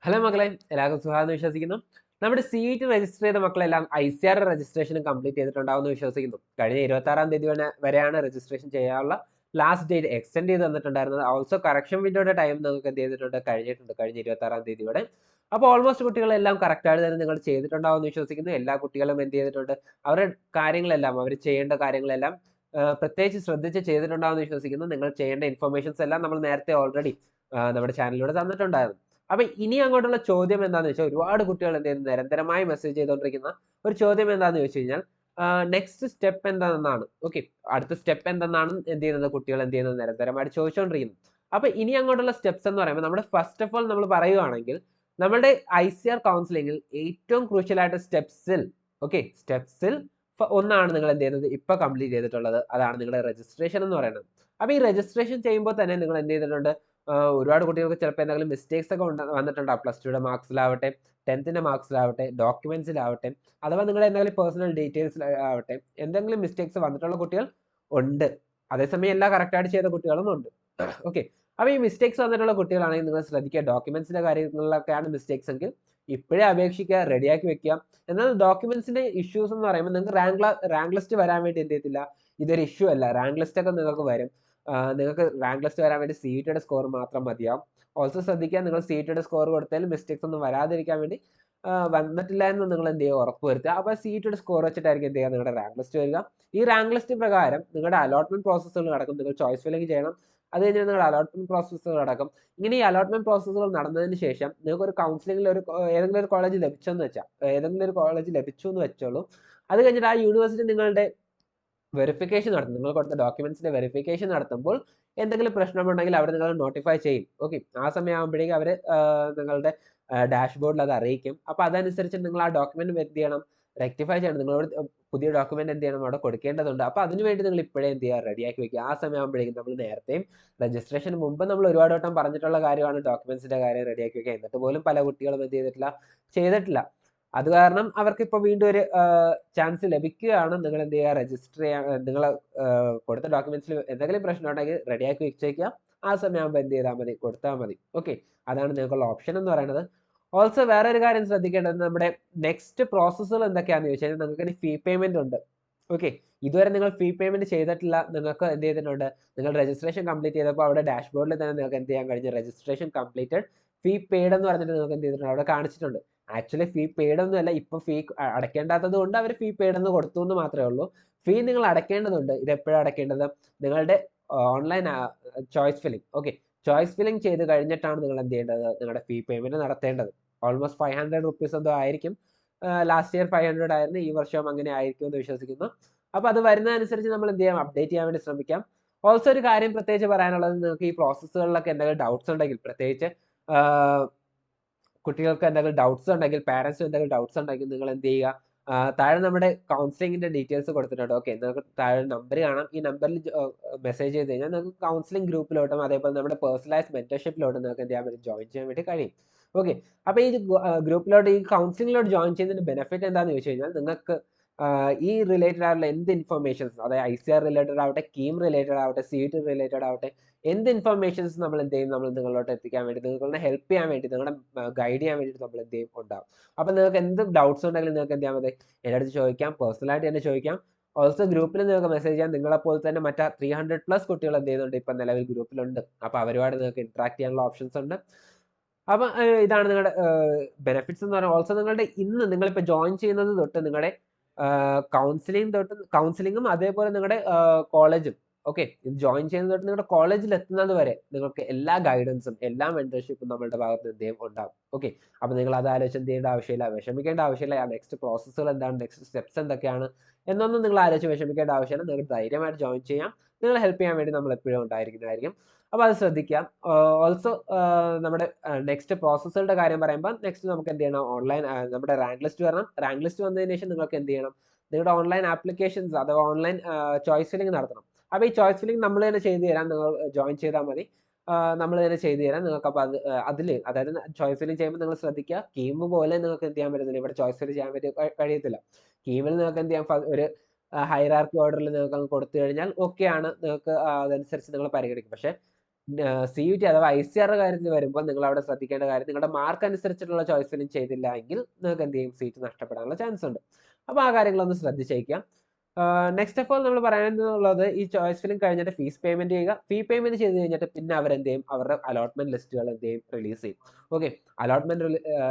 Hello മക്കളെ, എല്ലാവർക്കും സുഖമാണെന്ന് വിശ്വസിക്കുന്നു. നമ്മുടെ സീറ്റ് രജിസ്റ്റർ ചെയ്ത മക്കളെല്ലാം ICR രജിസ്ട്രേഷൻ കംപ്ലീറ്റ് ചെയ്തിട്ടുണ്ടാവുമെന്ന് വിശ്വസിക്കുന്നു. കഴിഞ്ഞ 26-ാം തീയതി വരെയാണ് രജിസ്ട്രേഷൻ ചെയ്യാനുള്ള ലാസ്റ്റ് ഡേറ്റ് എക്സ്റ്റെൻഡ് ചെയ്ത് തന്നിട്ടുണ്ടായിരുന്നത്. ഓൾസോ കറക്ഷൻ വിൻഡോയുടെ ടൈം നിങ്ങൾക്ക് എന്ത് ചെയ്തിട്ടുണ്ട്, കഴിഞ്ഞിട്ടുണ്ട് കഴിഞ്ഞ 26-ാം തീയതി വരെ. അപ്പോൾ ഓൾമോസ്റ്റ് കുട്ടികളെല്ലാം കറക്റ്റായിട്ട് തന്നെ നിങ്ങൾ ചെയ്തിട്ടുണ്ടാവുമെന്ന് വിശ്വസിക്കുന്നു. എല്ലാ കുട്ടികളും എന്ത് ചെയ്തിട്ടുണ്ട്, അവരുടെ കാര്യങ്ങളെല്ലാം അവർ ചെയ്യേണ്ട കാര്യങ്ങളെല്ലാം പ്രത്യേകിച്ച് ശ്രദ്ധിച്ച് ചെയ്തിട്ടുണ്ടാവുമെന്ന് വിശ്വസിക്കുന്നു. നിങ്ങൾ ചെയ്യേണ്ട ഇൻഫർമേഷൻസ് എല്ലാം നമ്മൾ നേരത്തെ ഓൾറെഡി നമ്മുടെ ചാനലിലൂടെ തന്നിട്ടുണ്ടായിരുന്നു. അപ്പൊ ഇനി അങ്ങോട്ടുള്ള ചോദ്യം എന്താന്ന് വെച്ചാൽ, ഒരുപാട് കുട്ടികൾ എന്ത് ചെയ്യുന്നു, നിരന്തരമായി മെസ്സേജ് ചെയ്തുകൊണ്ടിരിക്കുന്ന ഒരു ചോദ്യം എന്താന്ന് ചോദിച്ചു കഴിഞ്ഞാൽ, നെക്സ്റ്റ് സ്റ്റെപ്പ് എന്താണെന്നാണ്. ഓക്കെ, അടുത്ത സ്റ്റെപ്പ് എന്തെന്നാണ് എന്ത് ചെയ്യുന്നത്, കുട്ടികൾ എന്ത് ചെയ്യുന്നത്, നിരന്തരമായിട്ട് ചോദിച്ചുകൊണ്ടിരിക്കുന്നത്. അപ്പൊ ഇനി അങ്ങോട്ടുള്ള സ്റ്റെപ്സ് എന്ന് പറയുമ്പോൾ, നമ്മുടെ ഫസ്റ്റ് ഓഫ് ഓൾ നമ്മൾ പറയുകയാണെങ്കിൽ, നമ്മുടെ ICR കൗൺസിലിംഗിൽ ഏറ്റവും ക്രൂഷ്യൽ ആയിട്ട് സ്റ്റെപ്സിൽ ഒന്നാണ് നിങ്ങൾ എന്ത് ചെയ്യുന്നത്, ഇപ്പൊ കംപ്ലീറ്റ് ചെയ്തിട്ടുള്ളത്. അതാണ് നിങ്ങളുടെ രജിസ്ട്രേഷൻ എന്ന് പറയുന്നത്. അപ്പൊ ഈ രജിസ്ട്രേഷൻ ചെയ്യുമ്പോൾ തന്നെ നിങ്ങൾ എന്ത് ചെയ്തിട്ടുണ്ട്, ഒരുപാട് കുട്ടികൾക്ക് ചിലപ്പോൾ എന്തെങ്കിലും മിസ്റ്റേക്സ് ഒക്കെ വന്നിട്ടുണ്ടാവും. +2യുടെ മാർക്സിലാവട്ടെ, 10th മാർക്സിലാവട്ടെ, ഡോക്യുമെന്റ്സിലാവട്ടെ, അഥവാ നിങ്ങളുടെ എന്തെങ്കിലും പേഴ്സണൽ ഡീറ്റെയിൽസിലാവട്ടെ, എന്തെങ്കിലും മിസ്റ്റേക്സ് വന്നിട്ടുള്ള കുട്ടികൾ ഉണ്ട്. അതേസമയം എല്ലാം കറക്റ്റായിട്ട് ചെയ്ത കുട്ടികളും ഉണ്ട്. ഓക്കെ, അപ്പോൾ ഈ മിസ്റ്റേക്സ് വന്നിട്ടുള്ള കുട്ടികളാണെങ്കിൽ നിങ്ങൾ ശ്രദ്ധിക്കുക, ഡോക്യുമെന്റ്സിന്റെ കാര്യങ്ങളിലൊക്കെയാണ് മിസ്റ്റേക്സ് എങ്കിൽ ഇപ്പോഴേ അപേക്ഷിക്കുക, റെഡിയാക്കി വെക്കുക. എന്നാൽ ഡോക്യുമെന്റ്സിന്റെ ഇഷ്യൂസ് എന്ന് പറയുമ്പോൾ നിങ്ങൾക്ക് റാങ്ക് ലിസ്റ്റ് വരാൻ വേണ്ടി എന്ത് ചെയ്യത്തില്ല, ഇതൊരു ഇഷ്യൂ അല്ല. റാങ്ക് ലിസ്റ്റ് ഒക്കെ നിങ്ങൾക്ക് വരും. നിങ്ങൾക്ക് റാങ്ക് ലിസ്റ്റ് വരാൻ വേണ്ടി CETയുടെ സ്കോർ മാത്രം മതിയാവും. ഓൾസോ ശ്രദ്ധിക്കുക, നിങ്ങൾ CETയുടെ സ്കോർ കൊടുത്താൽ മിസ്റ്റേക്സ് ഒന്നും വരാതിരിക്കാൻ വേണ്ടി വന്നിട്ടില്ല എന്ന് നിങ്ങൾ എന്ത് ചെയ്യുക, ഉറപ്പ് വരുത്തുക. അപ്പോൾ CETയുടെ സ്കോർ വെച്ചിട്ടായിരിക്കും എന്ത് ചെയ്യുക, നിങ്ങളുടെ റാങ്ക് ലിസ്റ്റ് വരിക. ഈ റാങ്ക് ലിസ്റ്റ് പ്രകാരം നിങ്ങളുടെ അലോട്ട്മെന്റ് പ്രോസസ്സുകൾ നടക്കും. നിങ്ങൾ ചോയ്സ് ഫില്ലിംഗ് ചെയ്യണം. അത് കഴിഞ്ഞാൽ നിങ്ങളുടെ അലോട്ട്മെന്റ് പ്രോസസ്സുകൾ നടക്കും. ഇങ്ങനെ ഈ അലോട്ട്മെന്റ് പ്രോസസ്സുകൾ നടന്നതിന് ശേഷം നിങ്ങൾക്ക് ഒരു കൗൺസിലിംഗിൽ ഏതെങ്കിലും ഒരു കോളേജ് ലഭിച്ചെന്ന് വെച്ചാൽ, ഏതെങ്കിലും ഒരു കോളേജ് ലഭിച്ചു എന്ന് വെച്ചോളൂ. അത് കഴിഞ്ഞിട്ട് ആ യൂണിവേഴ്സിറ്റി നിങ്ങളുടെ വെരിഫിക്കേഷൻ നടത്തും. നിങ്ങൾ കൊടുത്ത ഡോക്യുമെന്റ്സിന്റെ വെരിഫിക്കേഷൻ നടത്തുമ്പോൾ എന്തെങ്കിലും പ്രശ്നമുണ്ടെങ്കിൽ അവർ നിങ്ങൾ നോട്ടിഫൈ ചെയ്യും. ഓക്കെ, ആ സമയമാകുമ്പോഴേക്കും അവർ നിങ്ങളുടെ ഡാഷ്ബോർഡിൽ അത് അറിയിക്കും. അപ്പോൾ അതനുസരിച്ച് നിങ്ങൾ ആ ഡോക്യുമെന്റ് എന്ത് ചെയ്യണം, റെക്ടിഫൈ ചെയ്യണം. നിങ്ങളോട് പുതിയ ഡോക്യുമെന്റ് എന്ത് ചെയ്യണം, അവിടെ കൊടുക്കേണ്ടതുണ്ട്. അപ്പോൾ അതിനുവേണ്ടി നിങ്ങൾ ഇപ്പോഴേ എന്ത് ചെയ്യുക, റെഡിയാക്കി വെക്കുക. ആ സമയമാകുമ്പോഴേക്കും നമ്മൾ നേരത്തെയും രജിസ്ട്രേഷന് മുമ്പ് നമ്മൾ ഒരുപാട് വട്ടം പറഞ്ഞിട്ടുള്ള കാര്യമാണ് ഡോക്യുമെന്റ്സിന്റെ കാര്യം റെഡിയാക്കി വെക്കുക. എന്നിട്ട് പോലും പല കുട്ടികളും എന്ത് ചെയ്തിട്ടില്ല. അത് കാരണം അവർക്ക് ഇപ്പോൾ വീണ്ടും ഒരു ചാൻസ് ലഭിക്കുകയാണ്. നിങ്ങൾ എന്ത് ചെയ്യുക, രജിസ്റ്റർ ചെയ്യാൻ, നിങ്ങൾ കൊടുത്ത ഡോക്യുമെന്റ്സിൽ എന്തെങ്കിലും പ്രശ്നം ഉണ്ടെങ്കിൽ റെഡിയാക്കി വെച്ചേക്കുക. ആ സമയമാകുമ്പോൾ എന്ത് ചെയ്താൽ മതി, കൊടുത്താൽ മതി. ഓക്കെ, അതാണ് നിങ്ങൾക്കുള്ള ഓപ്ഷൻ എന്ന് പറയുന്നത്. ഓൾസോ വേറെ ഒരു കാര്യം ശ്രദ്ധിക്കേണ്ടത്, നമ്മുടെ നെക്സ്റ്റ് പ്രോസസ്സുകൾ എന്തൊക്കെയാണെന്ന് ചോദിച്ചു കഴിഞ്ഞാൽ, നിങ്ങൾക്ക് ഇനി ഫീ പേയ്മെന്റ് ഉണ്ട്. ഓക്കെ, ഇതുവരെ നിങ്ങൾ ഫീ പേയ്മെന്റ് ചെയ്തിട്ടില്ല. നിങ്ങൾക്ക് എന്ത് ചെയ്തിട്ടുണ്ട്, നിങ്ങൾ രജിസ്ട്രേഷൻ കംപ്ലീറ്റ് ചെയ്തപ്പോൾ അവിടെ ഡാഷ്ബോർഡിൽ തന്നെ നിങ്ങൾക്ക് എന്ത് ചെയ്യാൻ കഴിഞ്ഞു, രജിസ്ട്രേഷൻ കംപ്ലീറ്റഡ്, ഫീ പെയ്ഡ് എന്ന് പറഞ്ഞിട്ട് നിങ്ങൾക്ക് എന്ത് ചെയ്തിട്ടുണ്ട്, അവിടെ കാണിച്ചിട്ടുണ്ട്. ആക്ച്വലി ഫീ പെയ്ഡ് ഒന്നും അല്ല, ഇപ്പൊ ഫീ അടയ്ക്കേണ്ടാത്തത് കൊണ്ട് അവർ ഫീ പെയ്ഡ് എന്ന് കൊടുത്തു എന്ന് മാത്രമേ ഉള്ളൂ. ഫീ നിങ്ങൾ അടയ്ക്കേണ്ടതുണ്ട്. ഇത് എപ്പോഴാണ് അടയ്ക്കേണ്ടത്, നിങ്ങളുടെ online choice filling. Okay, choice filling ചെയ്ത് കഴിഞ്ഞിട്ടാണ് നിങ്ങൾ എന്ത് ചെയ്യേണ്ടത്, നിങ്ങളുടെ ഫീ പേയ്മെന്റ് നടത്തേണ്ടത്. ഓൾമോസ്റ്റ് 500 റുപ്പീസ് എന്തോ ആയിരിക്കും. ലാസ്റ്റ് ഇയർ 500 ആയിരുന്നു, ഈ വർഷം അങ്ങനെ ആയിരിക്കും എന്ന് വിശ്വസിക്കുന്നു. അപ്പൊ അത് വരുന്നതനുസരിച്ച് നമ്മൾ എന്ത് ചെയ്യാം, അപ്ഡേറ്റ് ചെയ്യാൻ വേണ്ടി ശ്രമിക്കാം. ഓൾസോ ഒരു കാര്യം പ്രത്യേകിച്ച് പറയാനുള്ളത്, നിങ്ങൾക്ക് ഈ പ്രോസസ്സുകളിലൊക്കെ എന്തെങ്കിലും ഡൗട്ട്സ് ഉണ്ടെങ്കിൽ, പ്രത്യേകിച്ച് കുട്ടികൾക്ക് എന്തെങ്കിലും ഡൗട്ട്സ് ഉണ്ടെങ്കിൽ, പാരന്റ്സ് എന്തെങ്കിലും ഡൗട്ട്സ് ഉണ്ടെങ്കിൽ നിങ്ങൾ എന്ത് ചെയ്യുക, താഴെ നമ്മുടെ കൗൺസിലിംഗിന്റെ ഡീറ്റെയിൽസ് കൊടുത്തിട്ടുണ്ട്. ഓക്കെ, നിങ്ങൾക്ക് താഴെ നമ്പർ കാണാം. ഈ നമ്പറിൽ മെസ്സേജ് ചെയ്ത് കഴിഞ്ഞാൽ നിങ്ങൾക്ക് കൗൺസിലിംഗ് ഗ്രൂപ്പിലോട്ടും അതേപോലെ നമ്മുടെ പേഴ്സണലൈസ് മെന്റർഷിപ്പിലോട്ടും നിങ്ങൾക്ക് എന്ത് ചെയ്യാൻ വേണ്ടി ജോയിൻ ചെയ്യാൻ വേണ്ടി കഴിയും. ഓക്കെ, അപ്പോൾ ഈ ഗ്രൂപ്പിലോട്ട്, ഈ കൗൺസിലിംഗിലോട്ട് ജോയിൻ ചെയ്യുന്നതിന്റെ ബെനിഫിറ്റ് എന്താണെന്ന് ചോദിച്ചു കഴിഞ്ഞാൽ, നിങ്ങൾക്ക് ഈ റിലേറ്റഡ് ആയിട്ടുള്ള എന്ത് ഇൻഫർമേഷൻസ്, അതായത് ICR റിലേറ്റഡ് ആവട്ടെ, കീം റിലേറ്റഡ് ആവട്ടെ, CET റിലേറ്റഡ് ആവട്ടെ, എന്ത് ഇൻഫർമേഷൻസ് നമ്മൾ എന്ത് ചെയ്യും, നമ്മൾ നിങ്ങളിലോട്ട് എത്തിക്കാൻ വേണ്ടി, നിങ്ങളെ ഹെൽപ്പ് ചെയ്യാൻ വേണ്ടി, നിങ്ങളെ ഗൈഡ് ചെയ്യാൻ വേണ്ടിയിട്ട് നമ്മൾ എന്ത് ചെയ്യും, ഉണ്ടാവും. അപ്പോൾ നിങ്ങൾക്ക് എന്ത് ഡൗട്ട്സ് ഉണ്ടെങ്കിലും നിങ്ങൾക്ക് എന്ത് ചെയ്യാൻ മതി, എൻ്റെ അടുത്ത് ചോദിക്കാം, പേഴ്സണലായിട്ട് തന്നെ ചോദിക്കാം. ഓൾസോ ഗ്രൂപ്പിൽ നിങ്ങൾക്ക് മെസ്സേജ് ചെയ്യാം. നിങ്ങളെപ്പോലെ തന്നെ മറ്റേ 300+ കുട്ടികൾ എന്ത് ചെയ്യുന്നുണ്ട്, ഇപ്പം നിലവിൽ ഗ്രൂപ്പിലുണ്ട്. അപ്പോൾ അവരുമായിട്ട് നിങ്ങൾക്ക് ഇന്ററാക്ട് ചെയ്യാനുള്ള ഓപ്ഷൻസ് ഉണ്ട്. അപ്പം ഇതാണ് നിങ്ങളുടെ ബെനിഫിറ്റ്സ് എന്ന് പറയുന്നത്. ഓൾസോ നിങ്ങളിപ്പോൾ ജോയിൻ ചെയ്യുന്നത് തൊട്ട് നിങ്ങളുടെ കൗൺസിലിങ്ങും അതേപോലെ നിങ്ങളുടെ കോളേജും, ഓക്കെ, ഇത് ജോയിൻ ചെയ്യുന്നത് തൊട്ട് നിങ്ങളുടെ കോളേജിൽ എത്തുന്നത് വരെ നിങ്ങൾക്ക് എല്ലാ ഗൈഡൻസും എല്ലാ മെന്റർഷിപ്പും നമ്മളുടെ ഭാഗത്ത് എന്ത് ചെയ്യും, ഉണ്ടാവും. ഓക്കെ, അപ്പോൾ നിങ്ങൾ അത് ആലോചിച്ച് എന്ത് ചെയ്യേണ്ട ആവശ്യമില്ല, വിഷമിക്കേണ്ട ആവശ്യമില്ല. നെക്സ്റ്റ് പ്രോസസ്സുകൾ എന്താണ്, നെക്സ്റ്റ് സ്റ്റെപ്സ് എന്തൊക്കെയാണ് എന്നൊന്നും നിങ്ങൾ ആലോചിച്ച് വിഷമിക്കേണ്ട ആവശ്യമില്ല. നിങ്ങൾക്ക് ധൈര്യമായിട്ട് ജോയിൻ ചെയ്യാം. നിങ്ങളെ ഹെൽപ്പ് ചെയ്യാൻ വേണ്ടി നമ്മൾ എപ്പോഴും ഉണ്ടായിരിക്കുന്നതായിരിക്കും. അപ്പോൾ അത് ശ്രദ്ധിക്കാം. ഓൾസോ നമ്മുടെ നെക്സ്റ്റ് പ്രോസസ്സുകളുടെ കാര്യം പറയുമ്പോൾ, നെക്സ്റ്റ് നമുക്ക് എന്ത് ചെയ്യണം, ഓൺലൈൻ നമ്മുടെ റാങ്ക് ലിസ്റ്റ് വരണം. റാങ്ക് ലിസ്റ്റ് വന്നതിന് ശേഷം നിങ്ങൾക്ക് എന്ത് ചെയ്യണം, നിങ്ങളുടെ ഓൺലൈൻ ആപ്ലിക്കേഷൻസ് അഥവാ ഓൺലൈൻ ചോയ്സ് ഫില്ലിംഗ് നടത്തണം. അപ്പോൾ ഈ ചോയ്സ് ഫില്ലിംഗ് നമ്മൾ തന്നെ ചെയ്തു തരാം. നിങ്ങൾ ജോയിൻ ചെയ്താൽ മതി. നമ്മൾ തന്നെ ചെയ്തു തരാം നിങ്ങൾക്ക്. അപ്പോൾ അതിൽ അതായത് ചോയ്സ് ഫില്ലിംഗ് ചെയ്യുമ്പോൾ നിങ്ങൾ ശ്രദ്ധിക്കുക, കീം പോലെ നിങ്ങൾക്ക് എന്ത് ചെയ്യാൻ പറ്റുന്നില്ല, ഇവിടെ ചോയ്സ് ഫില്ല് ചെയ്യാൻ വേണ്ടി കഴിയത്തില്ല. കീമിൽ നിങ്ങൾക്ക് എന്ത് ചെയ്യാം, ഒരു ഹൈറാർക്കി ഓർഡറിൽ നിങ്ങൾക്ക് അങ്ങ് കൊടുത്തു കഴിഞ്ഞാൽ ഓക്കെയാണ്, നിങ്ങൾക്ക് അതനുസരിച്ച് നിങ്ങൾ പരിഗണിക്കും. പക്ഷേ CUT അഥവാ ICR കാര്യത്തിൽ വരുമ്പോൾ നിങ്ങൾ അവിടെ ശ്രദ്ധിക്കേണ്ട കാര്യം നിങ്ങളുടെ മാർക്ക് അനുസരിച്ചിട്ടുള്ള ചോയ്സ് ഫില്ലിംഗ് ചെയ്തില്ല എങ്കിൽ നിങ്ങൾക്ക് എന്ത് ചെയ്യും സീറ്റ് നഷ്ടപ്പെടാനുള്ള ചാൻസ് ഉണ്ട്. അപ്പോൾ ആ കാര്യങ്ങളൊന്ന് ശ്രദ്ധിച്ചേക്കാം. നെക്സ്റ്റ് ഓഫ് ഓൾ നമ്മൾ പറയാനുള്ളത് ഈ ചോയ്സ് ഫില്ലിംഗ് കഴിഞ്ഞിട്ട് ഫീസ് പേയ്മെന്റ് ചെയ്യുക. ഫീ പേയ്മെന്റ് ചെയ്ത് കഴിഞ്ഞിട്ട് പിന്നെ അവരെന്ത് ചെയ്യും അവരുടെ അലോട്ട്മെന്റ് ലിസ്റ്റുകൾ എന്ത് ചെയ്യും റിലീസ് ചെയ്യും. ഓക്കെ, അലോട്ട്മെന്റ്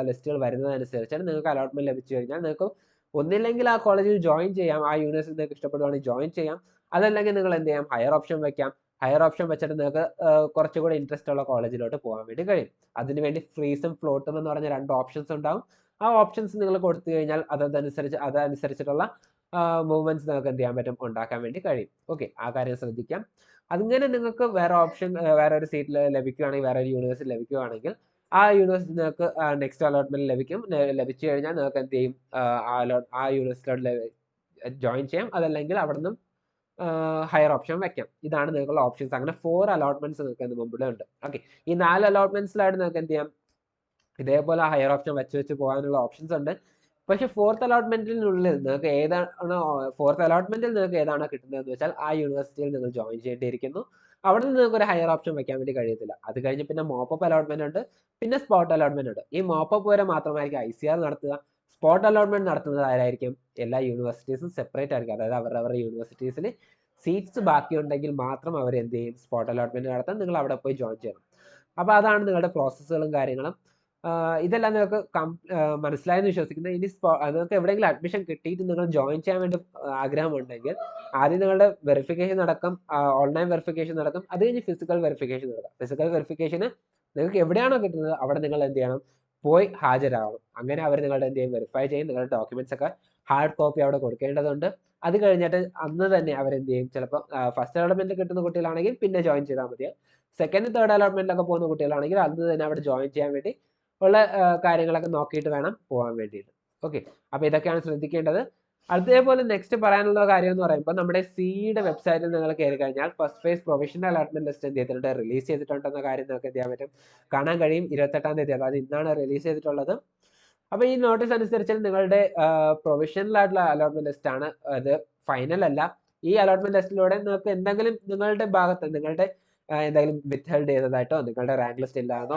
ലിസ്റ്റുകൾ വരുന്നതനുസരിച്ചാണ് നിങ്ങൾക്ക് അലോട്ട്മെന്റ് ലഭിച്ചു കഴിഞ്ഞാൽ നിങ്ങൾക്ക് ഒന്നില്ലെങ്കിൽ ആ കോളേജിൽ ജോയിൻ ചെയ്യാം, ആ യൂണിവേഴ്സിറ്റി നിങ്ങൾക്ക് ഇഷ്ടപ്പെടുവാണെങ്കിൽ ജോയിൻ ചെയ്യാം. അതല്ലെങ്കിൽ നിങ്ങൾ എന്ത് ചെയ്യാം ഹയർ ഓപ്ഷൻ വെക്കാം. ഹയർ ഓപ്ഷൻ വെച്ചിട്ട് നിങ്ങൾക്ക് കുറച്ചുകൂടി ഇൻട്രസ്റ്റ് ഉള്ള കോളേജിലോട്ട് പോകാൻ വേണ്ടി കഴിയും. അതിനുവേണ്ടി ഫ്രീസും ഫ്ലോട്ടും എന്ന് പറഞ്ഞ 2 ഓപ്ഷൻസ് ഉണ്ടാവും. ആ ഓപ്ഷൻസ് നിങ്ങൾ കൊടുത്തു കഴിഞ്ഞാൽ അതനുസരിച്ചിട്ടുള്ള മൂവ്മെന്റ്സ് നിങ്ങൾക്ക് എന്ത് ചെയ്യാൻ പറ്റും ഉണ്ടാക്കാൻ വേണ്ടി കഴിയും. ഓക്കെ, ആ കാര്യം ശ്രദ്ധിക്കാം. അങ്ങനെ നിങ്ങൾക്ക് വേറെ ഓപ്ഷൻ വേറെ ഒരു സീറ്റിൽ ലഭിക്കുകയാണെങ്കിൽ വേറെ ഒരു യൂണിവേഴ്സിറ്റി ലഭിക്കുകയാണെങ്കിൽ ആ യൂണിവേഴ്സിറ്റി നിങ്ങൾക്ക് നെക്സ്റ്റ് അലോട്ട്മെന്റ് ലഭിക്കും. ലഭിച്ചു കഴിഞ്ഞാൽ നിങ്ങൾക്ക് എന്ത് ചെയ്യും ആ യൂണിവേഴ്സിറ്റിയോട് ജോയിൻ ചെയ്യാം. അതല്ലെങ്കിൽ അവിടെ നിന്നും ഹയർ ഓപ്ഷൻ വെക്കാം. ഇതാണ് നിങ്ങൾക്കുള്ള ഓപ്ഷൻസ്. അങ്ങനെ 4 അലോട്ട്മെന്റ്സ് നിങ്ങൾക്ക് മുമ്പിൽ ഉണ്ട്. ഓക്കെ, ഈ 4 അലോട്ട്മെന്റ്സിലായിട്ട് നിങ്ങൾക്ക് എന്ത് ചെയ്യാം ഇതേപോലെ ഹയർ ഓപ്ഷൻ വെച്ച് പോകാനുള്ള ഓപ്ഷൻസ് ഉണ്ട്. പക്ഷെ ഫോർത്ത് അലോട്ട്മെന്റിനുള്ളിൽ നിങ്ങൾക്ക് ഏതാണോ കിട്ടുന്നതെന്ന് വെച്ചാൽ ആ യൂണിവേഴ്സിറ്റിയിൽ നിങ്ങൾ ജോയിൻ ചെയ്യേണ്ടിയിരിക്കുന്നു. അവിടെ നിന്ന് നിങ്ങൾക്ക് ഒരു ഹയർ ഓപ്ഷൻ വെക്കാൻ വേണ്ടി കഴിയത്തില്ല. അത് കഴിഞ്ഞ് പിന്നെ മോപ്പപ്പ് അലോട്ട്മെന്റ് ഉണ്ട്, പിന്നെ സ്പോട്ട് അലോട്ട്മെന്റ് ഉണ്ട്. ഈ മോപ്പപ്പ് വരെ മാത്രമായിരിക്കും ICR നടത്തുക. സ്പോട്ട് അലോട്ട്മെന്റ് നടത്തുന്നത് ആരായിരിക്കും? എല്ലാ യൂണിവേഴ്സിറ്റീസും സെപ്പറേറ്റ് ആയിരിക്കും. അതായത് അവരുടെ യൂണിവേഴ്സിറ്റീസിൽ സീറ്റ്സ് ബാക്കിയുണ്ടെങ്കിൽ മാത്രം അവർ എന്ത് ചെയ്യും സ്പോട്ട് അലോട്ട്മെന്റ് നടത്താൻ നിങ്ങൾ അവിടെ പോയി ജോയിൻ ചെയ്യണം. അപ്പോൾ അതാണ് നിങ്ങളുടെ പ്രോസസ്സുകളും കാര്യങ്ങളും. ഇതെല്ലാം നിങ്ങൾക്ക് മനസ്സിലായെന്ന് വിശ്വസിക്കുന്നു. ഇനി നിങ്ങൾക്ക് എവിടെയെങ്കിലും അഡ്മിഷൻ കിട്ടിയിട്ട് നിങ്ങൾ ജോയിൻ ചെയ്യാൻ വേണ്ടി ആഗ്രഹമുണ്ടെങ്കിൽ ആദ്യം നിങ്ങളുടെ വെറിഫിക്കേഷൻ നടക്കും, ഓൺലൈൻ വെറിഫിക്കേഷൻ നടക്കും. അത് കഴിഞ്ഞ് ഫിസിക്കൽ വെറിഫിക്കേഷൻ നടക്കും. ഫിസിക്കൽ വെറിഫിക്കേഷന് നിങ്ങൾക്ക് എവിടെയാണോ കിട്ടുന്നത് അവിടെ നിങ്ങൾ എന്ത് ചെയ്യണം പോയി ഹാജരാകണം. അങ്ങനെ അവർ നിങ്ങളുടെ എന്ത് ചെയ്യും വെരിഫൈ ചെയ്യും. നിങ്ങളുടെ ഡോക്യുമെന്റ്സ് ഒക്കെ ഹാർഡ് കോപ്പി അവിടെ കൊടുക്കേണ്ടതുണ്ട്. അത് കഴിഞ്ഞിട്ട് അന്ന് തന്നെ അവരെന്ത് ചെയ്യും ചിലപ്പോൾ ഫസ്റ്റ് അലോട്ട്മെന്റ് കിട്ടുന്ന കുട്ടികളാണെങ്കിൽ പിന്നെ ജോയിൻ ചെയ്താൽ മതിയാവും. സെക്കൻഡ് തേർഡ് അലോട്ട്മെന്റിലൊക്കെ പോകുന്ന കുട്ടികളാണെങ്കിൽ അന്ന് തന്നെ അവിടെ ജോയിൻ ചെയ്യാൻ വേണ്ടി ഉള്ള കാര്യങ്ങളൊക്കെ നോക്കിയിട്ട് വേണം പോകാൻ വേണ്ടിയിട്ട്. ഓക്കെ, അപ്പോൾ ഇതൊക്കെയാണ് ശ്രദ്ധിക്കേണ്ടത്. അതേപോലെ നെക്സ്റ്റ് പറയാനുള്ള കാര്യം എന്ന് പറയുമ്പോൾ നമ്മുടെ സിയുടെ വെബ്സൈറ്റിൽ നിങ്ങൾ കയറി കഴിഞ്ഞാൽ first phase provisional allotment list എന്ത് ചെയ്തിട്ടുണ്ട് റിലീസ് ചെയ്തിട്ടുണ്ടെന്ന കാര്യം നിങ്ങൾക്ക് എന്ത് ചെയ്യാൻ പറ്റും കാണാൻ കഴിയും. 28-ാം തീയതി, അതായത് ഇന്നാണ് റിലീസ് ചെയ്തിട്ടുള്ളത്. അപ്പോൾ ഈ നോട്ടീസ് അനുസരിച്ച് നിങ്ങളുടെ പ്രൊവിഷണൽ ആയിട്ടുള്ള അലോട്ട്മെന്റ് ലിസ്റ്റ് ആണ്, അത് ഫൈനൽ അല്ല. ഈ അലോട്ട്മെന്റ് ലിസ്റ്റിലൂടെ നിങ്ങൾക്ക് എന്തെങ്കിലും നിങ്ങളുടെ ഭാഗത്ത് നിങ്ങളുടെ എന്തെങ്കിലും വിത്ത്ഹെൽഡ് ചെയ്തതായിട്ടോ നിങ്ങളുടെ റാങ്ക് ലിസ്റ്റ് ഇല്ലാന്നോ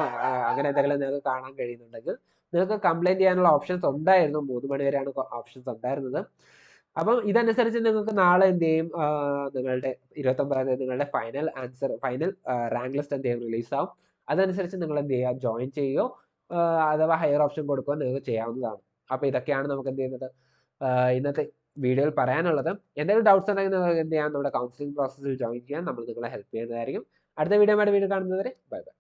അങ്ങനെ എന്തെങ്കിലും നിങ്ങൾക്ക് കാണാൻ കഴിയുന്നുണ്ടെങ്കിൽ നിങ്ങൾക്ക് കംപ്ലൈന്റ് ചെയ്യാനുള്ള ഓപ്ഷൻസ് ഉണ്ടായിരുന്നു. 3 മണി വരെയാണ് ഓപ്ഷൻസ് ഉണ്ടായിരുന്നത്. അപ്പം ഇതനുസരിച്ച് നിങ്ങൾക്ക് നാളെ എന്ത് ചെയ്യും നിങ്ങളുടെ 29-ാം തീയതി നിങ്ങളുടെ ഫൈനൽ റാങ്ക് ലിസ്റ്റ് എന്ത് ചെയ്യും റിലീസ് ആവും. അതനുസരിച്ച് നിങ്ങൾ എന്ത് ചെയ്യുക ജോയിൻ ചെയ്യുകയോ അഥവാ ഹയർ ഓപ്ഷൻ കൊടുക്കുകയോ നിങ്ങൾക്ക് ചെയ്യാവുന്നതാണ്. അപ്പോൾ ഇതൊക്കെയാണ് നമുക്ക് എന്ത് ചെയ്യുന്നത് ഇന്നത്തെ വീഡിയോയിൽ പറയാനുള്ളത്. എന്തെങ്കിലും ഡൗട്ട്സ് ഉണ്ടെങ്കിൽ നിങ്ങൾക്ക് എന്ത് ചെയ്യാം നമ്മുടെ കൗൺസിലിംഗ് പ്രോസസ്സിൽ ജോയിൻ ചെയ്യാൻ നമ്മൾ നിങ്ങളെ ഹെൽപ്പ് ചെയ്യുന്നതായിരിക്കും. അടുത്ത വീഡിയോ കാണുന്നതുവരെ ബൈ ബൈ.